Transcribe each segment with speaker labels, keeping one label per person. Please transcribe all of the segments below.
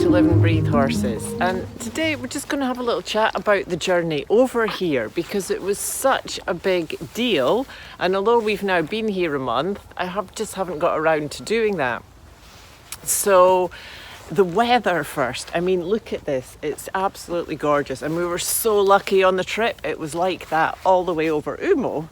Speaker 1: to Live and Breathe Horses, and today we're just going to have a little chat about the journey over here because it was such a big deal, and although we've now been here a month, I just haven't got around to doing that. So the weather first, I mean, look at this, it's absolutely gorgeous, and we were so lucky on the trip. It was like that all the way over Umo.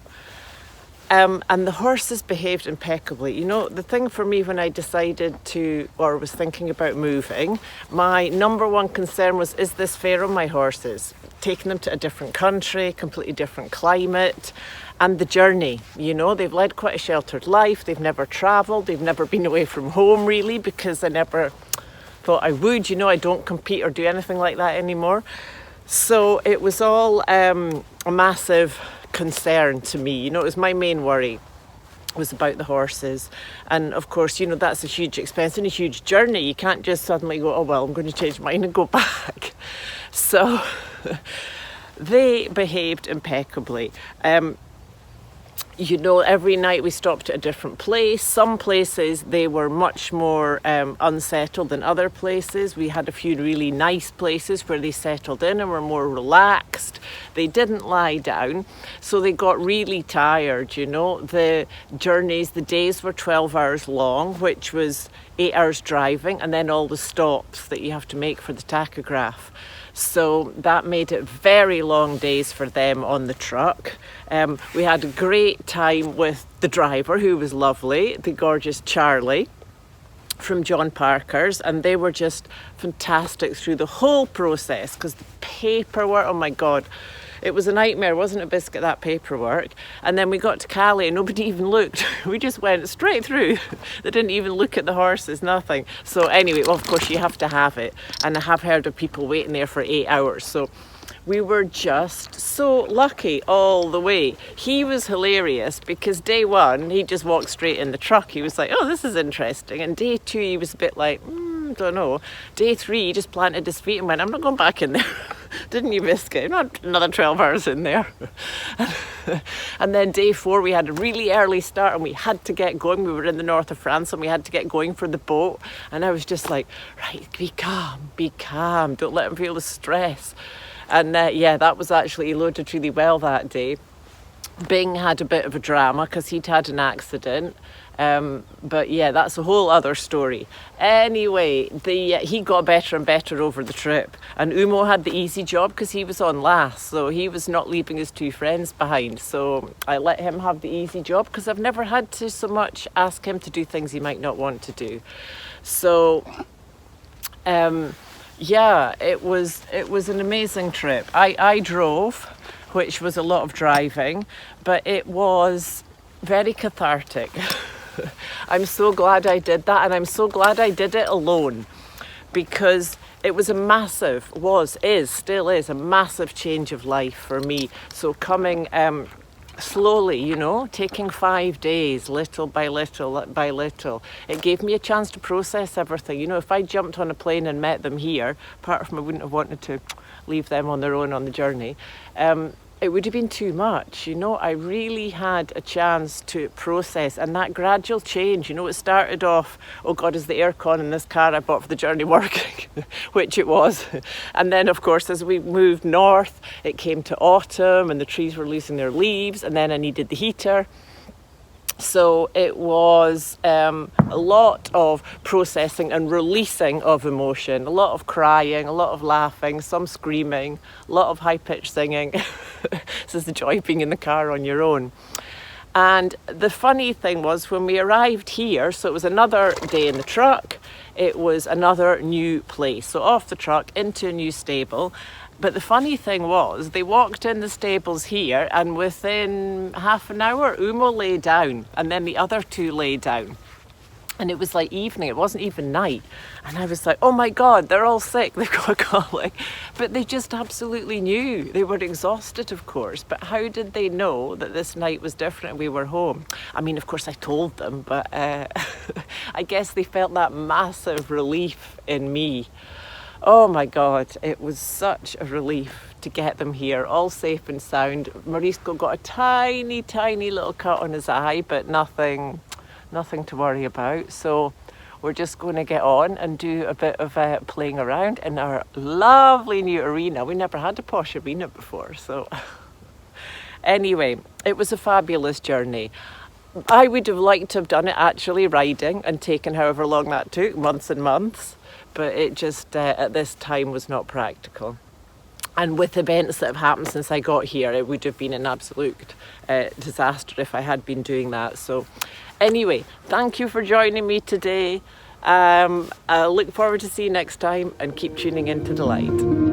Speaker 1: And the horses behaved impeccably. You know, the thing for me when I decided to, or was thinking about moving, my number one concern was, is this fair on my horses? Taking them to a different country, completely different climate, and the journey. You know, they've led quite a sheltered life. They've never travelled. They've never been away from home, really, because I never thought I would. You know, I don't compete or do anything like that anymore. So it was all a massive concern to me. You know, it was my main worry was about the horses, and of course, you know, that's a huge expense and a huge journey. You can't just suddenly go, oh well, I'm going to change mine and go back. So they behaved impeccably. You know, every night we stopped at a different place. Some places they were much more unsettled than other places. We had a few really nice places where they settled in and were more relaxed. They didn't lie down, so they got really tired, you know. The journeys, the days were 12 hours long, which was 8 hours driving, and then all the stops that you have to make for the tachograph. So that made it very long days for them on the truck. We had a great time with the driver, who was lovely, the gorgeous Charlie from John Parker's, and they were just fantastic through the whole process, because the paperwork, oh my God, it was a nightmare, wasn't it, Biscuit, that paperwork? And then we got to Cali and nobody even looked. We just went straight through. They didn't even look at the horses, nothing. So anyway, well, of course, you have to have it. And I have heard of people waiting there for 8 hours. So we were just so lucky all the way. He was hilarious because day one, he just walked straight in the truck. He was like, oh, this is interesting. And day two, he was a bit like, don't know. Day three, he just planted his feet and went, I'm not going back in there. Didn't you, Biscuit? Not another 12 hours in there. And then day four, we had a really early start and we had to get going. We were in the north of France and we had to get going for the boat. And I was just like, right, be calm. Don't let him feel the stress. And yeah, that was actually, he loaded really well that day. Bing had a bit of a drama because he'd had an accident. But yeah, that's a whole other story. Anyway, he got better and better over the trip. And Umo had the easy job because he was on last. So he was not leaving his two friends behind. So I let him have the easy job because I've never had to so much ask him to do things he might not want to do. So yeah, it was an amazing trip. I drove, which was a lot of driving, but it was very cathartic. I'm so glad I did that, and I'm so glad I did it alone, because it was still is a massive change of life for me. So coming slowly, you know, taking 5 days, little by little, it gave me a chance to process everything. You know, if I jumped on a plane and met them here, part of me wouldn't have wanted to leave them on their own on the journey. It would have been too much, you know. I really had a chance to process, and that gradual change, you know, it started off, oh God, is the aircon in this car I bought for the journey working? Which it was. And then, of course, as we moved north, it came to autumn and the trees were losing their leaves, and then I needed the heater. So it was a lot of processing and releasing of emotion, a lot of crying, a lot of laughing, some screaming, a lot of high-pitched singing. This is the joy of being in the car on your own. And the funny thing was, when we arrived here, so it was another day in the truck, it was another new place. So off the truck into a new stable. But the funny thing was, they walked in the stables here, and within half an hour, Umo lay down, and then the other two lay down. And it was like evening, it wasn't even night. And I was like, oh my God, they're all sick, they've got a colic. But they just absolutely knew. They were exhausted, of course, but how did they know that this night was different and we were home? I mean, of course I told them, but I guess they felt that massive relief in me. Oh my God, it was such a relief to get them here, all safe and sound. Mauricio got a tiny little cut on his eye, but nothing to worry about. So we're just going to get on and do a bit of playing around in our lovely new arena. We never had a posh arena before, so anyway, it was a fabulous journey. I would have liked to have done it actually riding and taken however long that took, months and months, but it just at this time was not practical. And with events that have happened since I got here, it would have been an absolute disaster if I had been doing that. So anyway, thank you for joining me today. I look forward to seeing you next time, and keep tuning into the light.